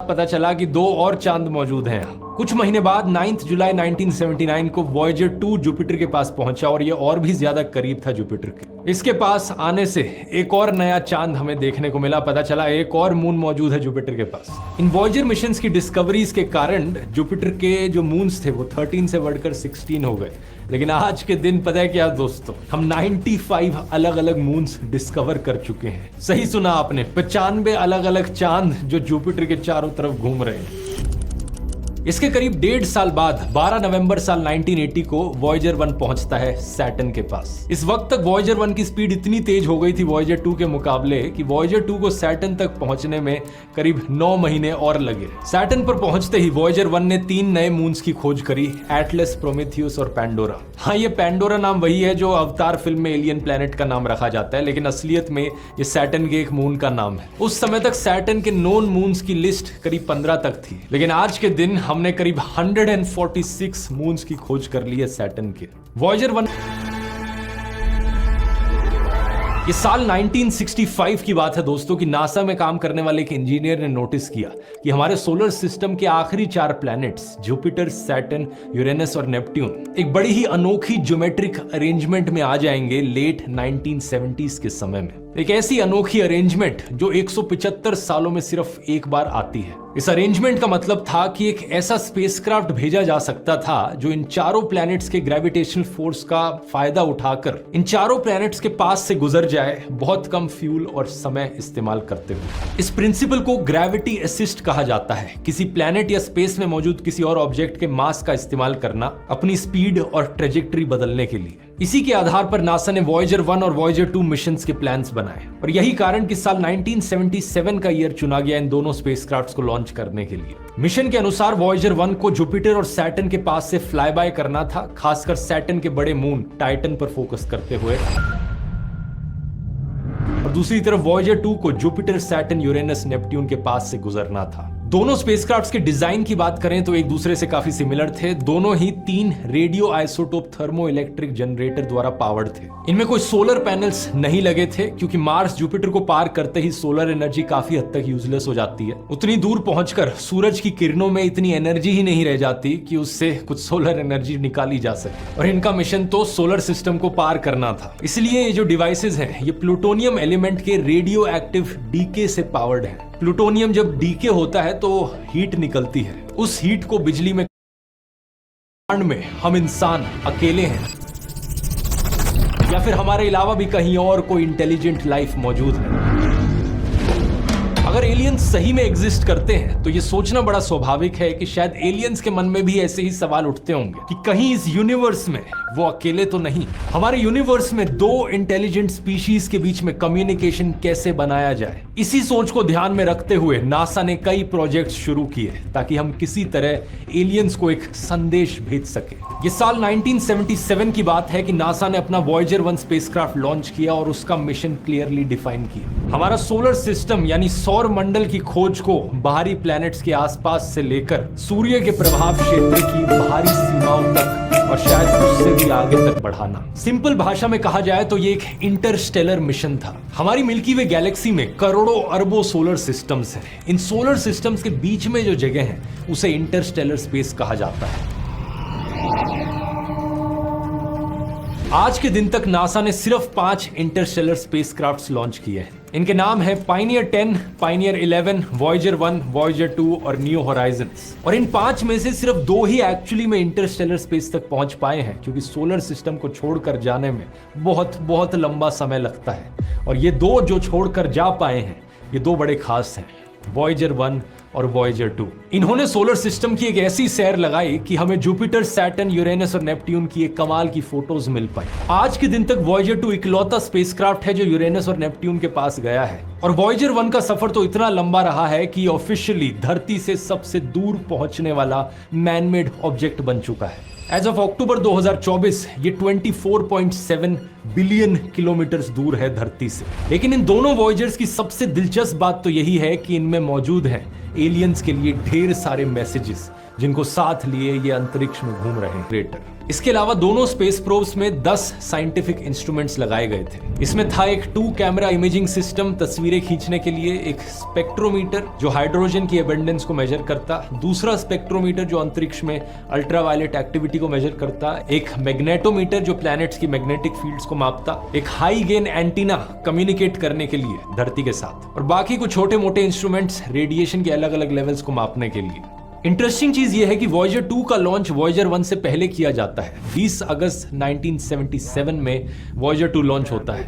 पता चला कि 2 और चांद मौजूद हैं। कुछ महीने बाद 9 जुलाई 1979 को वॉयेजर 2 जुपिटर के पास पहुंचा और ये और भी ज्यादा करीब था जुपिटर के। इसके पास आने से एक और नया चांद हमें देखने को मिला। पता चला एक और मून मौजूद है जुपिटर के पास। इन वॉयेजर मिशंस की डिस्कवरीज के कारण जुपिटर के जो मून्स थे वो 13 से बढ़कर 16 हो गए। लेकिन आज के दिन पता है क्या दोस्तों, हम 95 अलग अलग मून्स डिस्कवर कर चुके हैं। सही सुना आपने, 95 अलग अलग चांद जो जुपिटर के चारों तरफ घूम रहे हैं। इसके करीब 1.5 साल बाद 12 नवंबर साल 1980 को वॉयेजर 1 पहुंचता है सैटर्न के पास। इस वक्त तक वॉयेजर 1 की स्पीड इतनी तेज हो गई थी वॉयेजर 2 के मुकाबले कि वॉयेजर 2 को सैटर्न तक पहुंचने में करीब 9 महीने और लगे। सैटर्न पर पहुंचते ही वॉयेजर 1 ने 3 नए मून्स की खोज करी, एटलस, प्रोमेथियस और पैंडोरा। हाँ, ये पैंडोरा नाम वही है जो अवतार फिल्म में एलियन प्लेनेट का नाम रखा जाता है, लेकिन असलियत में ये सैटर्न के एक मून का नाम है। उस समय तक सैटर्न के नोन मून्स की लिस्ट करीब 15 तक थी, लेकिन आज के दिन हमने करीब 146 मून्स की खोज कर ली है सैटर्न के। वॉयेजर 1 ये साल 1965 की बात है दोस्तों कि नासा में काम करने वाले एक इंजीनियर ने नोटिस किया कि हमारे सोलर सिस्टम के आखिरी 4 प्लैनेट्स जुपिटर, सैटर्न, यूरेनस और नेपट्यून एक बड़ी ही अनोखी ज्योमेट्रिक अरेंजमेंट में आ जाएंगे लेट 1970s के समय में। एक ऐसी अनोखी अरेंजमेंट जो 175 सालों में सिर्फ एक बार आती है। इस अरेंजमेंट का मतलब था कि एक ऐसा स्पेसक्राफ्ट भेजा जा सकता था जो इन चारों प्लैनेट्स के ग्रेविटेशनल फोर्स का फायदा उठाकर इन चारों प्लैनेट्स के पास से गुजर जाए, बहुत कम फ्यूल और समय इस्तेमाल करते हुए। इस प्रिंसिपल को ग्रेविटी असिस्ट कहा जाता है। किसी प्लैनेट या स्पेस में मौजूद किसी और ऑब्जेक्ट के मास का इस्तेमाल करना अपनी स्पीड और ट्रेजेक्टरी बदलने के लिए। इसी के आधार पर नासा ने वॉयेजर 1 और वॉयेजर 2 मिशंस के प्लान्स बनाए और यही कारण कि साल 1977 का ईयर चुना गया इन दोनों स्पेसक्राफ्ट्स को लॉन्च करने के लिए। मिशन के अनुसार वॉयेजर 1 को जुपिटर और सैटर्न के पास से फ्लाई बाय करना था, खासकर सैटर्न के बड़े मून टाइटन पर फोकस करते हुए, और दूसरी तरफ वॉयेजर 2 को जुपिटर, सैटर्न, यूरेनस, नेपट्यून के पास से गुजरना था। दोनों स्पेसक्राफ्ट्स के डिजाइन की बात करें तो एक दूसरे से काफी सिमिलर थे। दोनों ही 3 radio isotope thermo electric generator द्वारा पावर्ड थे। इनमें कोई सोलर पैनल्स नहीं लगे थे क्योंकि मार्स जुपिटर को पार करते ही सोलर एनर्जी काफी हद तक यूजलेस हो जाती है। उतनी दूर पहुंचकर सूरज की किरणों में इतनी एनर्जी ही नहीं रह जाती कि उससे कुछ सोलर एनर्जी निकाली जा सके, और इनका मिशन तो सोलर सिस्टम को पार करना था। इसलिए ये जो डिवाइसेज हैं ये प्लूटोनियम एलिमेंट के रेडियो एक्टिव डीके से पावर्ड है। प्लूटोनियम जब डीके होता है तो हीट निकलती है। उस हीट को बिजली में हम इंसान अकेले हैं या फिर हमारे अलावा भी कहीं और कोई इंटेलिजेंट लाइफ मौजूद है। अगर एलियंस सही में एग्जिस्ट करते हैं तो ये सोचना बड़ा स्वाभाविक है कि शायद एलियंस के मन में भी ऐसे ही सवाल उठते होंगे कि कहीं इस यूनिवर्स में वो अकेले तो नहीं। हमारे यूनिवर्स में 2 इंटेलिजेंट स्पीशीज के बीच में कम्युनिकेशन कैसे बनाया जाए। इसी सोच को ध्यान में रखते हुए नासा ने कई प्रोजेक्ट्स शुरू किए ताकि हम किसी तरह एलियंस को एक संदेश भेज सके। ये साल 1977 की बात है कि नासा ने अपना वॉयेजर 1 स्पेसक्राफ्ट लॉन्च किया और उसका मिशन क्लियरली डिफाइन किया। हमारा सोलर सिस्टम यानी सौर मंडल की खोज को बाहरी प्लैनेट्स के आसपास से लेकर सूर्य के प्रभाव क्षेत्र की बाहरी सीमाओं तक और शायद उससे भी आगे तक बढ़ाना। सिंपल भाषा में कहा जाए तो ये एक इंटरस्टेलर मिशन था। हमारी मिल्की वे गैलेक्सी में करोड़ों अरबों सोलर सिस्टम्स हैं। इन सोलर सिस्टम्स के बीच में जो जगह है उसे इंटरस्टेलर स्पेस कहा जाता है। आज के दिन तक नासा ने सिर्फ 5 इंटरस्टेलर स्पेसक्राफ्ट्स लॉन्च किए हैं। इनके नाम है पायनियर 10, पायनियर 11, वॉयेजर 1, वॉयेजर 2 और न्यू होराइजन्स। और इन 5 में से सिर्फ 2 ही एक्चुअली में इंटरस्टेलर स्पेस तक पहुंच पाए हैं क्योंकि सोलर सिस्टम को छोड़कर जाने में बहुत लंबा समय लगता है। और ये 2 जो छोड़कर जा पाए हैं ये 2 बड़े खास हैं, वॉयेजर 1 और वॉयेजर 2। इन्होंने सोलर सिस्टम की एक ऐसी सैर लगाई कि हमें जुपिटर, सैटर्न, यूरेनस और नेपट्यून की एक कमाल की फोटोज मिल पाई। आज के दिन तक वॉयेजर 2 इकलौता स्पेसक्राफ्ट है जो यूरेनस और नेपट्यून के पास गया है। और वॉयेजर 1 का सफर तो इतना लंबा रहा है कि ऑफिशियली धरती से सबसे दूर पहुंचने वाला मैनमेड ऑब्जेक्ट बन चुका है। एज ऑफ अक्टूबर 2024 ये 24.7 बिलियन किलोमीटर दूर है धरती से। लेकिन इन दोनों वॉयेजर्स की सबसे दिलचस्प बात तो यही है कि इनमें मौजूद हैं एलियंस के लिए ढेर सारे मैसेजेस जिनको साथ लिए ये अंतरिक्ष में घूम रहे हैं क्रेटर। इसके अलावा दोनों स्पेस प्रोब्स में 10 साइंटिफिक इंस्ट्रूमेंट्स लगाए गए थे। इसमें था एक 2 कैमरा इमेजिंग सिस्टम तस्वीरें खींचने के लिए, एक स्पेक्ट्रोमीटर जो हाइड्रोजन की एबंडेंस को मेजर करता, दूसरा स्पेक्ट्रोमीटर जो अंतरिक्ष में अल्ट्रावायलेट एक्टिविटी को मेजर करता, एक मैग्नेटोमीटर जो प्लैनेट्स की मैग्नेटिक फील्ड्स को मापता, एक हाई गेन एंटीना कम्युनिकेट करने के लिए धरती के साथ, और बाकी कुछ छोटे मोटे इंस्ट्रूमेंट्स रेडिएशन के अलग अलग लेवल्स को मापने के लिए। इंटरेस्टिंग चीज यह है कि वॉयेजर 2 का लॉन्च वॉयेजर 1 से पहले किया जाता है। 20 अगस्त 1977 में वॉयेजर 2 लॉन्च होता है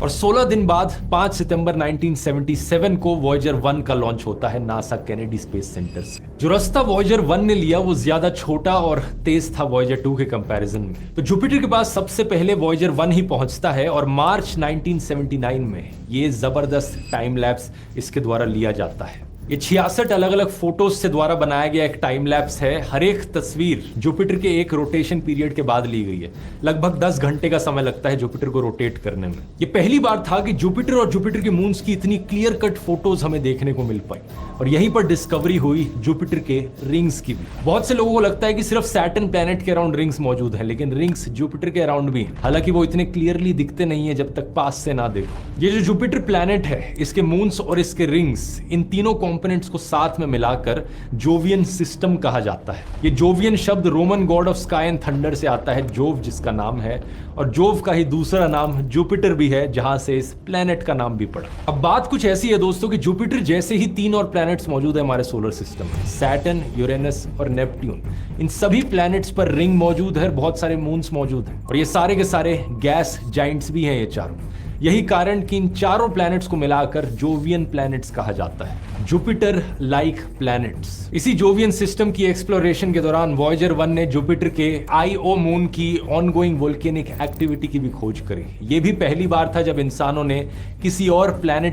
और 16 दिन बाद 5 सितंबर 1977 को वॉयेजर 1 का लॉन्च होता है नासा केनेडी स्पेस सेंटर से। जो रास्ता वॉयेजर 1 ने लिया वो ज्यादा छोटा और तेज था वॉयेजर 2 के कंपैरिजन में। तो जुपिटर के पास सबसे पहले वॉयेजर 1 ही पहुंचता है और मार्च 1979 में ये जबरदस्त टाइम लैप्स इसके द्वारा लिया जाता है। ये 66 अलग अलग फोटोज से द्वारा बनाया गया एक टाइम लैप्स है। हर एक तस्वीर जुपिटर के एक रोटेशन पीरियड के बाद ली गई है। लगभग 10 घंटे का समय लगता है जुपिटर को रोटेट करने में। ये पहली बार था कि जुपिटर और जुपिटर के मून्स की इतनी क्लियर कट फोटोज हमें देखने को मिल पाई और यहीं पर डिस्कवरी हुई जुपिटर के रिंग्स की भी। बहुत से लोगों को लगता है कि सिर्फ सैटर्न प्लैनेट के अराउंड रिंग्स मौजूद है, लेकिन रिंग्स जुपिटर के अराउंड भी हैं। हालांकि वो इतने क्लियरली दिखते नहीं है जब तक पास से ना देखो। ये जो जुपिटर प्लैनेट है, इसके मून्स और इसके रिंग्स, इन तीनों कंपोनेंट्स को साथ में मिलाकर जोवियन सिस्टम कहा जाता है। ये जोवियन शब्द Roman God of sky and thunder से आता है, जोव जिसका नाम है, और जोव का ही दूसरा नाम जुपिटर भी है, जहां से इस प्लेनेट का नाम भी पड़ा। अब बात कुछ ऐसी है दोस्तों कि जुपिटर जैसे ही 3 और प्लैनेट्स मौजूद है हमारे सोलर सिस्टम में, सैटर्न, यूरेनस और नेपट्यून। इन सभी प्लैनेट्स पर रिंग मौजूद है, बहुत सारे मून्स मौजूद हैं और ये सारे के सारे गैस जाइंट्स भी हैं ये चारों। यही कारण कि इन चारों प्लैनेट्स को मिलाकर जोवियन प्लैनेट्स कहा जाता है, जुपिटर लाइक प्लैनेट्स। इसी जोवियन सिस्टम की एक्सप्लोरेशन के दौरान वॉयेजर 1 ने जुपिटर के आईओ मून की ऑनगोइंग वोल्केनिक एक्टिविटी की भी खोज करी। ये भी पहली बार था जब इंसानों ने किसी और प्लैनेट